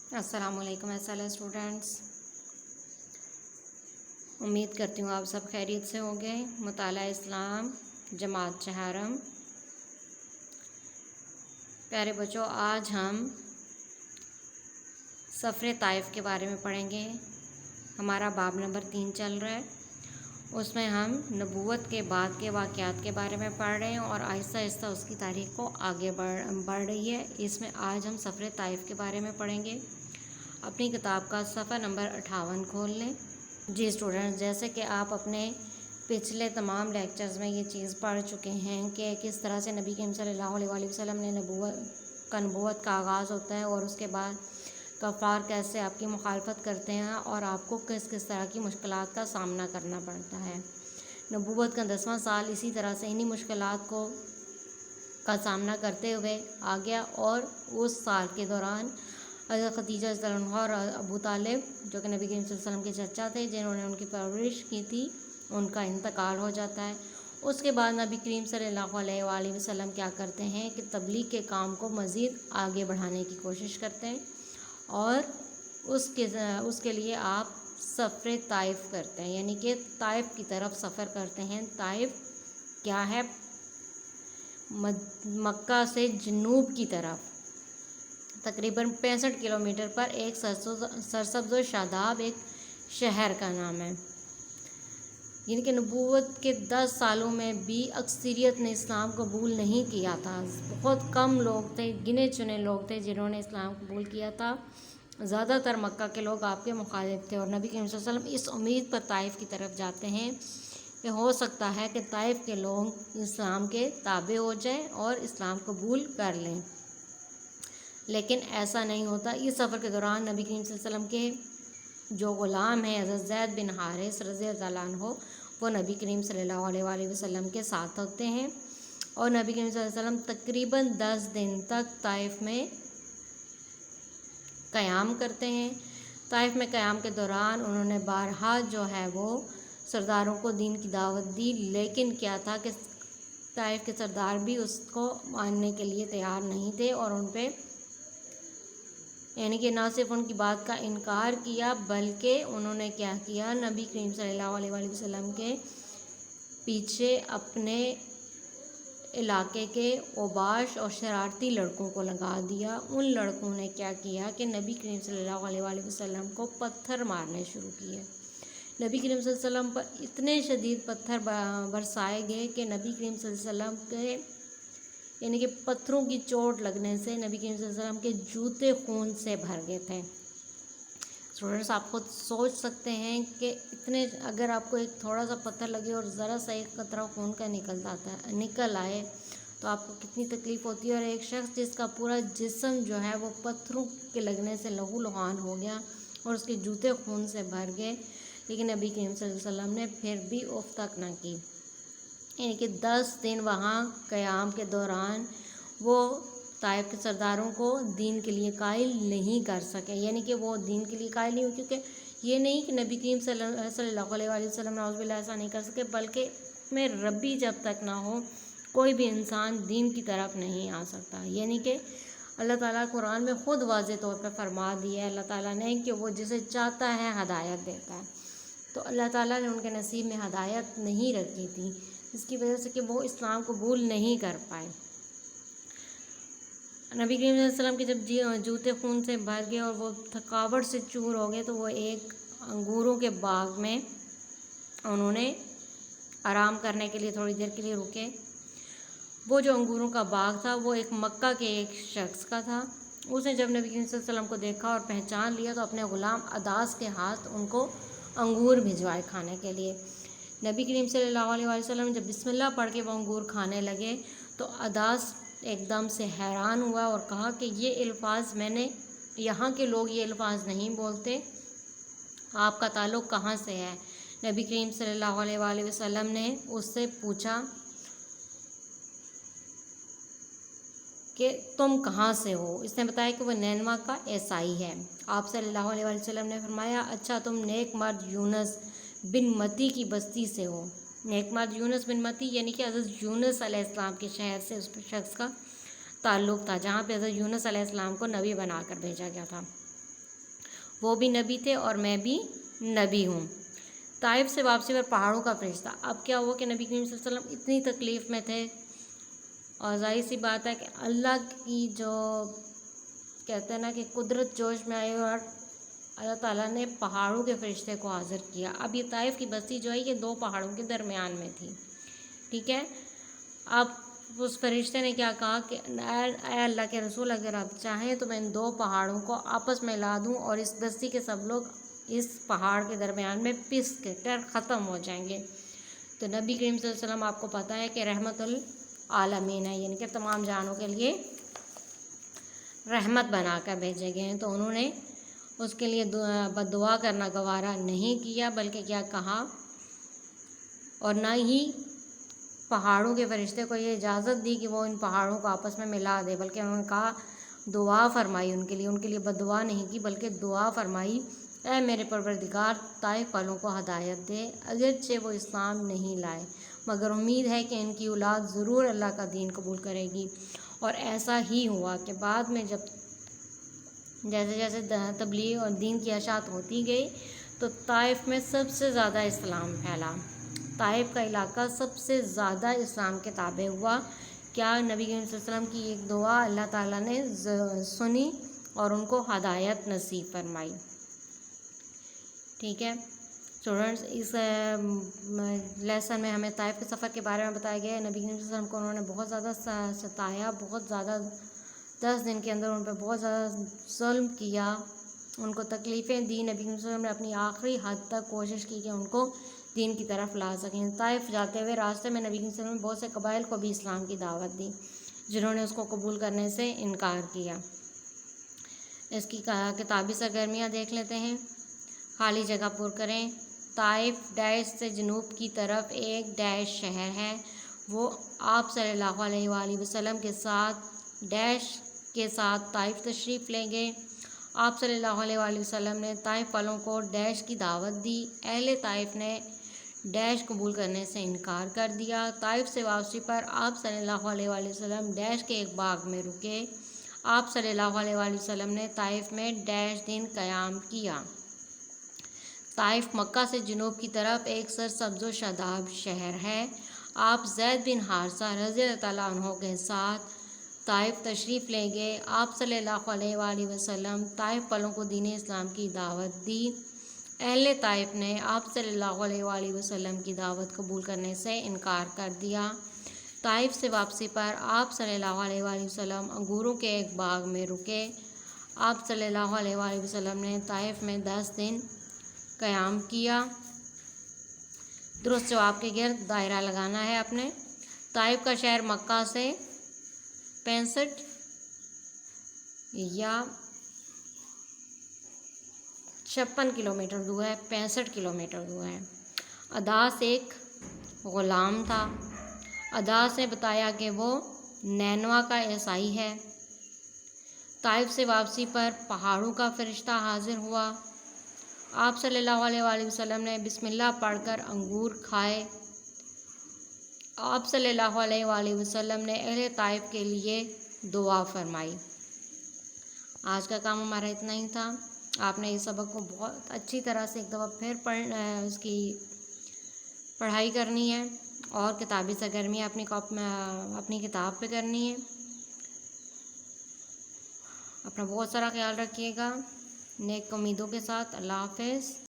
अस्सलाम वालेकुम स्टूडेंट्स, उम्मीद करती हूँ आप सब खैरियत से होंगे। मुताला इस्लाम जमात चहारम। प्यारे बच्चों, आज हम सफ़र ताइफ के बारे में पढ़ेंगे। हमारा बाब नंबर 3 चल रहा है। उसमें हम नबूवत के बाद के वाक़यात के बारे में पढ़ रहे हैं और आहिस्ता आहिस्ता उसकी तारीख़ को आगे बढ़ रही है। इसमें आज हम सफ़र ताइफ के बारे में पढ़ेंगे। अपनी किताब का सफ़ा नंबर 58 खोल लें। जी स्टूडेंट्स, जैसे कि आप अपने पिछले तमाम लेक्चर्स में ये चीज़ पढ़ चुके हैं कि किस तरह से नबी करीम सल्लल्लाहु अलैहि वसल्लम ने नबूवत का आगाज़ होता है और उसके बाद कफ़ार कैसे आपकी मुखालफत करते हैं और आपको किस किस तरह की मुश्किलात का सामना करना पड़ता है। नबूवत का 10वां साल इसी तरह से इन्हीं मुश्किलात का सामना करते हुए आ गया और उस साल के दौरान हज़रत खदीजा रज़ियल्लाहु अन्हा और अबू तालिब, जो कि नबी करीम सल्लल्लाहु अलैहि वसल्लम के चचा थे, जिन्होंने उनकी परवरिश की थी, उनका इंतकाल हो जाता है। उसके बाद नबी करीम सल्लल्लाहु अलैहि वसल्लम क्या करते हैं कि तबलीग के काम को मज़ीद आगे बढ़ाने की कोशिश करते हैं और उसके लिए आप सफ़र ताइफ करते हैं, यानी कि ताइफ की तरफ सफ़र करते हैं। ताइफ क्या है? मक्का से जनूब की तरफ तकरीबन 65 किलोमीटर पर एक सरसब्ज़ व शादाब एक शहर का नाम है। यानी कि नबूवत के 10 सालों में भी अक्सरियत ने इस्लाम कबूल नहीं किया था। बहुत कम लोग थे, गिने चुने लोग थे जिन्होंने इस्लाम कबूल किया था। ज़्यादातर मक्का के लोग आपके मुखालिफ थे और नबी करीम सल्लल्लाहु अलैहि वसल्लम इस उम्मीद पर ताइफ की तरफ जाते हैं कि हो सकता है कि ताइफ के लोग इस्लाम के ताबे हो जाएं और इस्लाम कबूल कर लें, लेकिन ऐसा नहीं होता। इस सफ़र के दौरान नबी करीम सल्लल्लाहु अलैहि वसल्लम के जो ग़ुलाम हैं हज़रत ज़ैद बिन हारिस रज़ियल्लाहु अन्हु, वो नबी करीम सल्लल्लाहु अलैहि वसल्लम के साथ होते हैं और नबी करीम सल्लल्लाहु अलैहि वसल्लम तकरीबन 10 दिन तक ताइफ में क़याम करते हैं। ताइफ में क़याम के दौरान उन्होंने बारहा जो है वो सरदारों को दीन की दावत दी, लेकिन क्या था कि ताइफ के सरदार भी उसको मानने के लिए तैयार नहीं थे और उन पर यानी कि ना सिर्फ उनकी बात का इनकार किया, बल्कि उन्होंने क्या किया, नबी करीम सल्लल्लाहु अलैहि वसल्लम के पीछे अपने इलाके के ओबाश और शरारती लड़कों को लगा दिया। उन लड़कों ने क्या किया कि नबी करीम सल्लल्लाहु अलैहि वसल्लम को पत्थर मारने शुरू किए। नबी करीम सल्लल्लाहु अलैहि वसल्लम पर इतने शदीद पत्थर बरसाए गए कि नबी करीम सल्लल्लाहु अलैहि वसल्लम के यानी कि पत्थरों की चोट लगने से नबी करीम सल्लल्लाहु अलैहि वसल्लम के जूते खून से भर गए थे। स्टूडेंट्स, आप खुद सोच सकते हैं कि इतने अगर आपको एक थोड़ा सा पत्थर लगे और ज़रा सा एक कतरा खून का निकल आए तो आपको कितनी तकलीफ़ होती है। और एक शख्स जिसका पूरा जिस्म जो है वो पत्थरों के लगने से लहू लुहान हो गया और उसके जूते खून से भर गए, लेकिन नबी करीम सल्लल्लाहु अलैहि वसल्लम ने फिर भी उफ़ तक न की। यानी कि 10 दिन वहाँ क़याम के दौरान वो ताइफ के सरदारों को दीन के लिए कायल नहीं कर सके। यानी कि वो दीन के लिए कायल नहीं हो, क्योंकि ये नहीं कि नबी करीम सल्लल्लाहु अलैहि वसल्लम नाउज़ुबिल्लाह ऐसा नहीं कर सके, बल्कि में रब्बी जब तक ना हो कोई भी इंसान दीन की तरफ नहीं आ सकता। यानी कि अल्लाह ताला कुरान में ख़ुद वाज़े तौर पर फरमा दिया है अल्लाह ताला ने कि वो जिसे चाहता है हदायत देता है। तो अल्लाह ताला ने उनके नसीब में हदायत नहीं रखी थी, इसकी वजह से कि वो इस्लाम कबूल नहीं कर पाए। नबी करीम सल्लल्लाहु अलैहि वसल्लम के जब जूते खून से भर गए और वो थकावट से चूर हो गए तो वो एक अंगूरों के बाग में उन्होंने आराम करने के लिए थोड़ी देर के लिए रुके। वो जो अंगूरों का बाग था वो एक मक्का के एक शख्स का था। उसने जब नबी करीम सल्लल्लाहु अलैहि वसल्लम को देखा और पहचान लिया तो अपने ग़ुलाम अदास के हाथ उनको अंगूर भिजवाए खाने के लिए। नबी करीम सल्लल्लाहु अलैहि वसल्लम जब बिस्मिल्लाह पढ़ के वो अंगूर खाने लगे तो अदास एकदम से हैरान हुआ और कहा कि ये अल्फाज मैंने यहाँ के लोग ये अल्फाज नहीं बोलते, आपका ताल्लुक़ कहाँ से है? नबी करीम सल्लल्लाहु अलैहि वसल्लम ने उससे पूछा कि तुम कहाँ से हो? इसने बताया कि वह नैनवा का ईसाई है। आप सल्लल्लाहु अलैहि वसल्लम ने फरमाया, अच्छा तुम नेक मर्द यूनुस बिन मती की बस्ती से हो। नेक मर्द यूनुस बिन मती यानी कि हज़रत यूनुस अलैहिस्सलाम के शहर से उस शख्स का ताल्लुक़ था, जहाँ पे हज़रत यूनुस अलैहिस्सलाम को नबी बनाकर भेजा गया था। وہ بھی نبی تھے اور میں بھی نبی ہوں۔ طائف سے واپسی پر پہاڑوں کا فرشتہ۔ اب کیا ہوا کہ نبی کریم صلی اللہ علیہ وسلم اتنی تکلیف میں تھے، اور ظاہر سی بات ہے کہ اللہ کی جو کہتے ہیں نا کہ قدرت جوش میں آئی، اور اللہ تعالیٰ نے پہاڑوں کے فرشتے کو حاضر کیا۔ اب یہ طائف کی بستی جو ہے یہ 2 پہاڑوں کے درمیان میں تھی، ٹھیک ہے۔ اب اس فرشتے نے کیا کہا کہ اے اللہ کے رسول، اگر آپ چاہیں تو میں ان 2 پہاڑوں کو آپس میں لا دوں اور اس بستی کے سب لوگ اس پہاڑ کے درمیان میں پس کر ختم ہو جائیں گے۔ تو نبی کریم صلی اللہ علیہ وسلم آپ کو پتہ ہے کہ رحمت العالمین ہے، یعنی کہ تمام جانوں کے لیے رحمت بنا کر بھیجے گئے ہیں۔ تو انہوں نے اس کے لیے بد دعا کرنا گوارا نہیں کیا، بلکہ کیا کہا، اور نہ ہی پہاڑوں کے فرشتے کو یہ اجازت دی کہ وہ ان پہاڑوں کو آپس میں ملا دے، بلکہ انہوں نے کہا، دعا فرمائی ان کے لیے بد دعا نہیں کی، بلکہ دعا فرمائی، اے میرے پروردگار، طائف والوں کو ہدایت دے، اگرچہ وہ اسلام نہیں لائے، مگر امید ہے کہ ان کی اولاد ضرور اللہ کا دین قبول کرے گی۔ اور ایسا ہی ہوا کہ بعد میں جیسے جیسے تبلیغ اور دین کی اشاعت ہوتی گئی تو طائف میں سب سے زیادہ اسلام پھیلا، طائف کا علاقہ سب سے زیادہ اسلام کے تابع ہوا۔ کیا نبی کریم صلی اللہ علیہ وسلم کی ایک دعا اللہ تعالیٰ نے سنی اور ان کو ہدایت نصیب فرمائی، ٹھیک ہے۔ اسٹوڈنٹس، اس لیسن میں ہمیں طائف کے سفر کے بارے میں بتایا گیا ہے۔ نبی کریم صلی اللہ علیہ وسلم کو انہوں نے بہت زیادہ ستایا، بہت زیادہ 10 دن کے اندر ان پہ بہت زیادہ ظلم کیا، ان کو تکلیفیں دی۔ نبی کریم صلی اللہ علیہ وسلم نے اپنی آخری حد تک کوشش کی کہ ان کو دین کی طرف لا سکیں۔ طائف جاتے ہوئے راستے میں نبی کریم صلی اللہ علیہ وسلم نے بہت سے قبائل کو بھی اسلام کی دعوت دی، جنہوں نے اس کو قبول کرنے سے انکار کیا۔ اس کی کتابی سرگرمیاں دیکھ لیتے ہیں۔ خالی جگہ پر کریں۔ طائف ڈیش سے جنوب کی طرف ایک ڈیش شہر ہے، وہ آپ صلی اللہ علیہ وآلہ وسلم کے ساتھ ڈیش کے ساتھ طائف تشریف لے گئے۔ آپ صلی اللہ علیہ وآلہ وسلم نے طائف والوں کو ڈیش کی دعوت دی۔ اہل طائف نے ڈیش قبول کرنے سے انکار کر دیا۔ طائف سے واپسی پر آپ صلی اللہ علیہ وآلہ وسلم ڈیش کے ایک باغ میں رکے۔ آپ صلی اللہ علیہ وآلہ وسلم نے طائف میں ڈیش دن قیام کیا۔ طائف مکہ سے جنوب کی طرف ایک سرسبز و شاداب شہر ہے۔ آپ زید بن حارثہ رضی اللہ تعالیٰ عنہ کے ساتھ طائف تشریف لے گئے۔ آپ صلی اللہ علیہ وآلہ وسلم طائف والوں کو دین اسلام کی دعوت دی۔ اہل طائف نے آپ صلی اللہ علیہ وآلہ وسلم کی دعوت قبول کرنے سے انکار کر دیا۔ طائف سے واپسی پر آپ صلی اللہ علیہ وآلہ وسلم انگوروں کے ایک باغ میں رکے۔ آپ صلی اللہ علیہ وآلہ وسلم نے طائف میں 10 دن قیام کیا۔ درست جواب کے گرد دائرہ لگانا ہے اپنے۔ طائف کا شہر مکہ سے 65 یا 56 کلومیٹر دور ہے، 65 کلومیٹر دور ہے۔ اداس ایک غلام تھا۔ اداس نے بتایا کہ وہ نینوا کا عیسائی ہے۔ طائف سے واپسی پر پہاڑوں کا فرشتہ حاضر ہوا۔ آپ صلی اللہ علیہ وآلہ وسلم نے بسم اللہ پڑھ کر انگور کھائے۔ آپ صلی اللہ علیہ وآلہ وسلم نے اہل طائف کے لیے دعا فرمائی۔ آج کا کام ہمارا اتنا ہی تھا۔ آپ نے اس سبق کو بہت اچھی طرح سے ایک دفعہ پھر اس کی پڑھائی کرنی ہے، اور کتابی سرگرمیاں اپنی کتاب پہ کرنی ہے۔ اپنا بہت سارا خیال رکھیے گا۔ نیک امیدوں کے ساتھ اللہ حافظ۔